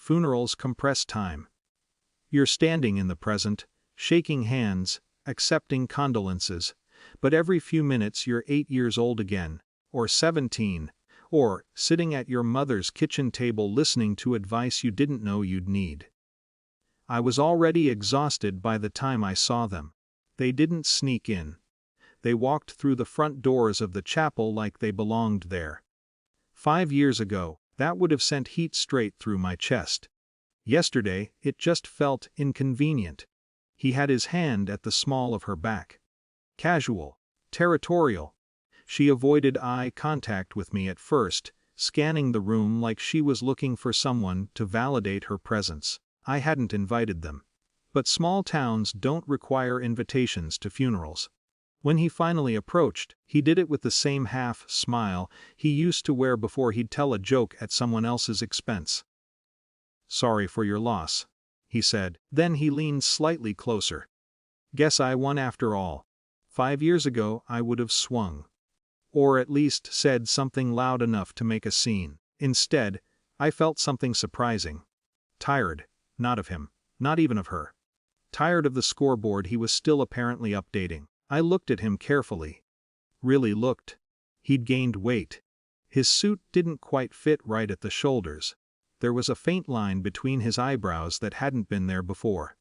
Funerals compress time. You're standing in the present, shaking hands, accepting condolences, but every few minutes you're 8 years old again, or 17, or sitting at your mother's kitchen table listening to advice you didn't know you'd need. I was already exhausted by the time I saw them. They didn't sneak in. They walked through the front doors of the chapel like they belonged there. 5 years ago, that would have sent heat straight through my chest. Yesterday, it just felt inconvenient. He had his hand at the small of her back. Casual, territorial. She avoided eye contact with me at first, scanning the room like she was looking for someone to validate her presence. I hadn't invited them. But small towns don't require invitations to funerals. When he finally approached, he did it with the same half-smile he used to wear before he'd tell a joke at someone else's expense. "Sorry for your loss," he said. Then he leaned slightly closer. "Guess I won after all. 5 years ago I would have swung. Or at least said something loud enough to make a scene. Instead, I felt something surprising. Tired, not of him, not even of her. Tired of the scoreboard he was still apparently updating. I looked at him carefully. Really looked. He'd gained weight. His suit didn't quite fit right at the shoulders. There was a faint line between his eyebrows that hadn't been there before.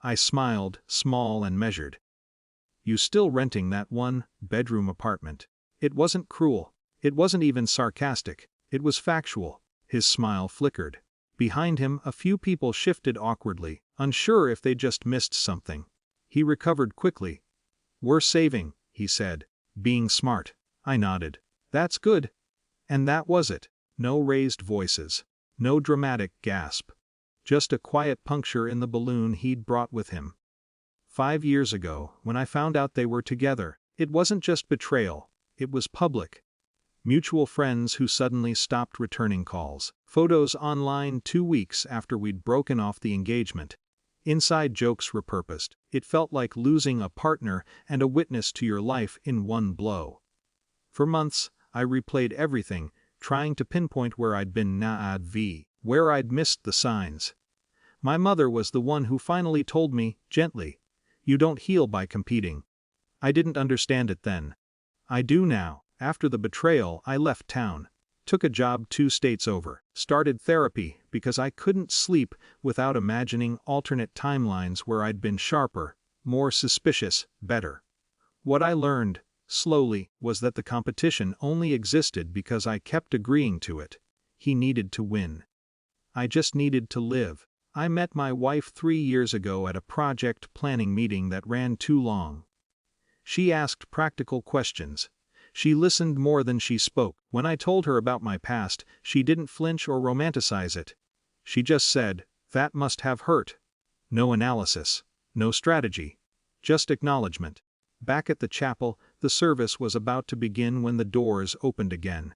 I smiled, small and measured. "You still renting that one-bedroom apartment?" It wasn't cruel. It wasn't even sarcastic. It was factual. His smile flickered. Behind him, a few people shifted awkwardly, unsure if they just missed something. He recovered quickly. "We're saving," he said, being smart. I nodded. "That's good." And that was it. No raised voices. No dramatic gasp. Just a quiet puncture in the balloon he'd brought with him. 5 years ago, when I found out they were together, it wasn't just betrayal, it was public. Mutual friends who suddenly stopped returning calls. Photos online 2 weeks after we'd broken off the engagement. Inside jokes repurposed. It felt like losing a partner and a witness to your life in one blow. For months, I replayed everything, trying to pinpoint where I'd been where I'd missed the signs. My mother was the one who finally told me, gently, "You don't heal by competing." I didn't understand it then. I do now. After the betrayal, I left town. Took a job 2 states over, started therapy because I couldn't sleep without imagining alternate timelines where I'd been sharper, more suspicious, better. What I learned, slowly, was that the competition only existed because I kept agreeing to it. He needed to win. I just needed to live. I met my wife 3 years ago at a project planning meeting that ran too long. She asked practical questions. She listened more than she spoke. When I told her about my past, she didn't flinch or romanticize it. She just said, "That must have hurt." No analysis, no strategy, just acknowledgement. Back at the chapel, the service was about to begin when the doors opened again.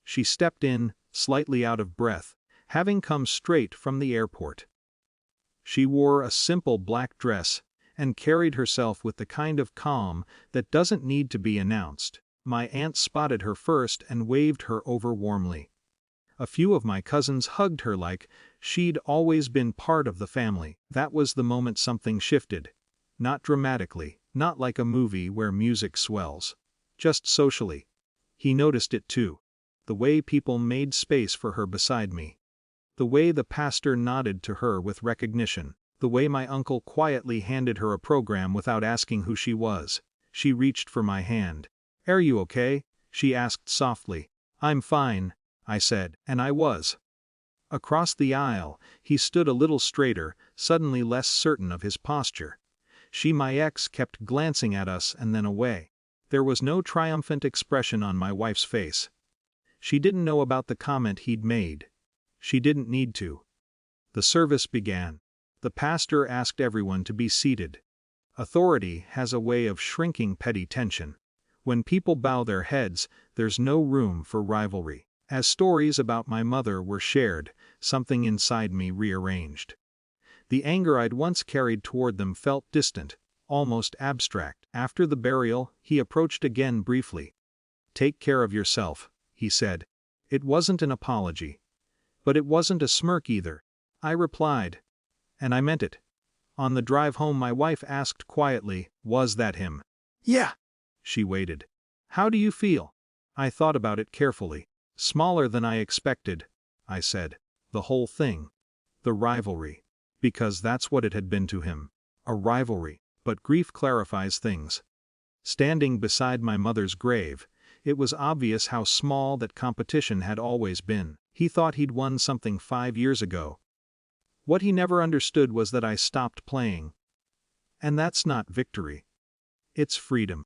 She stepped in, slightly out of breath, having come straight from the airport. She wore a simple black dress and carried herself with the kind of calm that doesn't need to be announced. My aunt spotted her first and waved her over warmly. A few of my cousins hugged her like she'd always been part of the family. That was the moment something shifted. Not dramatically, not like a movie where music swells. Just socially. He noticed it too. The way people made space for her beside me. The way the pastor nodded to her with recognition. The way my uncle quietly handed her a program without asking who she was. She reached for my hand. "Are you okay?" she asked softly. "I'm fine," I said, and I was. Across the aisle, he stood a little straighter, suddenly less certain of his posture. My ex kept glancing at us and then away. There was no triumphant expression on my wife's face. She didn't know about the comment he'd made. She didn't need to. The service began. The pastor asked everyone to be seated. Authority has a way of shrinking petty tension. When people bow their heads, there's no room for rivalry. As stories about my mother were shared, something inside me rearranged. The anger I'd once carried toward them felt distant, almost abstract. After the burial, he approached again briefly. "Take care of yourself," he said. It wasn't an apology. But it wasn't a smirk either. I replied. And I meant it. On the drive home my wife asked quietly, "Was that him?" "Yeah." She waited. "How do you feel?" I thought about it carefully. "Smaller than I expected," I said. "The whole thing. The rivalry. Because that's what it had been to him. A rivalry. But grief clarifies things." Standing beside my mother's grave, it was obvious how small that competition had always been. He thought he'd won something 5 years ago. What he never understood was that I stopped playing. And that's not victory. It's freedom.